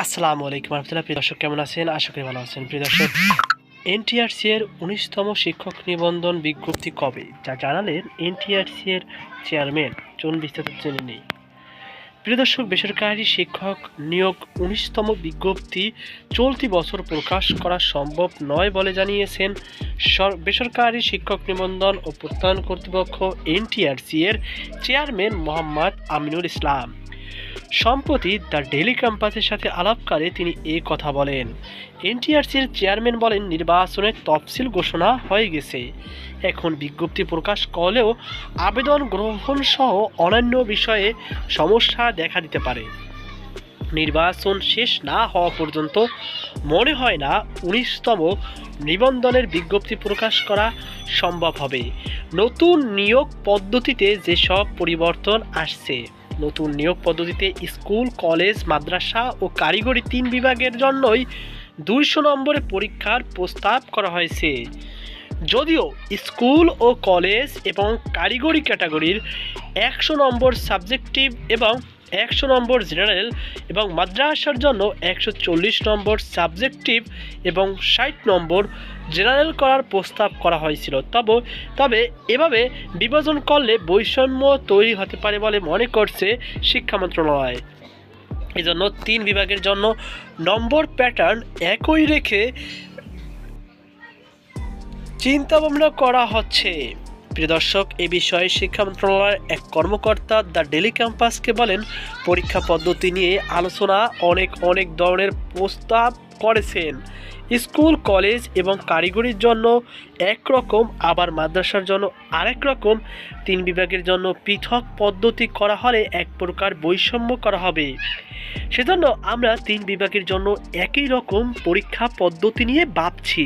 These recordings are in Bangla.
আসসালামু আলাইকুম রহমতুল্লাহ। প্রিয় দর্শক, কেমন আছেন? আশা করি ভালো আছেন। প্রিয় দর্শক, এনটিআরসি এর 19তম শিক্ষক নিবন্ধন বিজ্ঞপ্তি কবে, যা জানালেন এনটিআরসি এর চেয়ারম্যান। চলুন বিস্তারিত জেনে নেই। প্রিয় দর্শক, বেসরকারি শিক্ষক নিয়োগ 19তম বিজ্ঞপ্তি চলতি বছর প্রকাশ করা সম্ভব নয় বলে জানিয়েছেন বেসরকারি শিক্ষক নিবন্ধন ও প্রত্যয়ন কর্তৃপক্ষ এনটিআরসি এর চেয়ারম্যান মোহাম্মদ আমিনুল ইসলাম। সম্প্রতি দ্য ডেইলি ক্যাম্পাসের সাথে আলাপকালে তিনি এই কথা বলেন। এনটিআরসির চেয়ারম্যান বলেন, নির্বাচনের তফসিল ঘোষণা হয়ে গেছে। এখন বিজ্ঞপ্তি প্রকাশ করলেও আবেদন গ্রহণ সহ অন্যান্য বিষয়ে সমস্যা দেখা দিতে পারে। নির্বাচন শেষ না হওয়া পর্যন্ত মনে হয় না 19তম নিবন্ধনের বিজ্ঞপ্তি প্রকাশ করা সম্ভব হবে। নতুন নিয়োগ পদ্ধতিতে যেসব পরিবর্তন আসছে। নতুন নিয়োগ পদ্ধতিতে স্কুল, কলেজ, মাদ্রাসা ও কারিগরি 3 বিভাগের জন্যই 200 নম্বরের পরীক্ষার প্রস্তাব করা হয়েছে। যদিও স্কুল ও কলেজ এবং কারিগরি ক্যাটাগরির 100 নম্বর সাবজেক্টিভ এবং 100 নম্বর জেনারেল এবং মাদ্রাসার জন্য 140 নম্বর সাবজেক্টিভ এবং 60 নম্বর জেনারেল করার প্রস্তাব করা হয়েছিল। তবে এভাবে বিভাজন করলে বৈষম্য তৈরি হতে পারে বলে মনে করছে শিক্ষা মন্ত্রণালয়। এজন্য 3 বিভাগের জন্য নম্বর প্যাটার্ন একই রেখে চিন্তাভাবনা করা হচ্ছে। প্রিয় দর্শক, এ বিষয়ে শিক্ষা মন্ত্রণালয়ের এক কর্মকর্তা দ্য ডেইলি ক্যাম্পাসকে বলেন, পরীক্ষা পদ্ধতি নিয়ে আলোচনা অনেক ধরনের প্রস্তাব করেছেন। স্কুল, কলেজ এবং কারিগরির জন্য একরকম, আবার মাদ্রাসার জন্য আরেক রকম। 3 বিভাগের জন্য পৃথক পদ্ধতি করা হলে এক প্রকার বৈষম্য করা হবে। সেজন্য আমরা 3 বিভাগের জন্য একই রকম পরীক্ষা পদ্ধতি নিয়ে ভাবছি।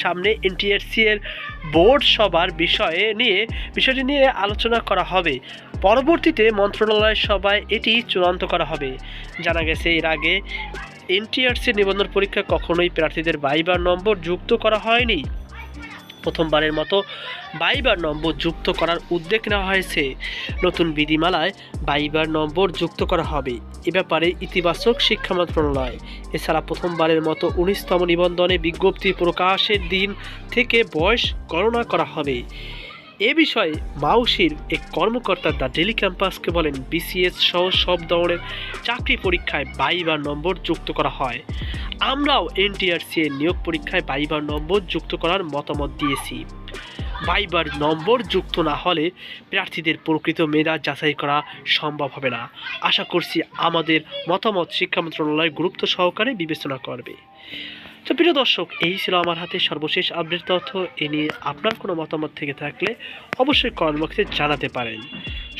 সামনে এনটিআরসি এর বোর্ড সভার বিষয়টি নিয়ে আলোচনা করা হবে। পরবর্তীতে মন্ত্রণালয়ের সভায় এটি চূড়ান্ত করা হবে। জানা গেছে, এর আগে এনটিআরসি নিবন্ধন পরীক্ষা কখনোই প্রার্থীদের ভাইবার নম্বর যুক্ত করা হয়নি। প্রথমবারের মতো ভাইবার নম্বর যুক্ত করার উদ্যোগ নেওয়া হয়েছে। নতুন বিধিমালায় ভাইবার নম্বর যুক্ত করা হবে। এ ব্যাপারে ইতিবাচক শিক্ষা মন্ত্রণালয়। এছাড়া প্রথমবারের মতো 19তম নিবন্ধনে বিজ্ঞপ্তি প্রকাশের দিন থেকে বয়স গণনা করা হবে। এ বিষয়ে মাউসির এক কর্মকর্তা দ্য ডেইলি ক্যাম্পাসকে বলেন, বিসিএস সহ সব ধরনের চাকরি পরীক্ষায় ভাইবার নম্বর যুক্ত করা হয়। আমরাও এনটিআরসি এর নিয়োগ পরীক্ষায় ভাইবার নম্বর যুক্ত করার মতামত দিয়েছি। ভাইবার নম্বর যুক্ত না হলে প্রার্থীদের প্রকৃত মেধা যাচাই করা সম্ভব হবে না। আশা করছি আমাদের মতামত শিক্ষা মন্ত্রণালয় গুরুত্ব সহকারে বিবেচনা করবে। তো প্রিয় দর্শক, এই ছিল আমার হাতে সর্বশেষ আপডেট তথ্য। এ নিয়ে আপনার কোনো মতামত থেকে থাকলে অবশ্যই কমেন্ট বক্সে জানাতে পারেন।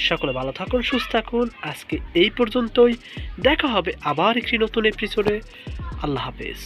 সকলে ভালো থাকুন, সুস্থ থাকুন। আজকে এই পর্যন্তই। দেখা হবে আবার একটি নতুন এপিসোডে। আল্লাহ হাফেজ।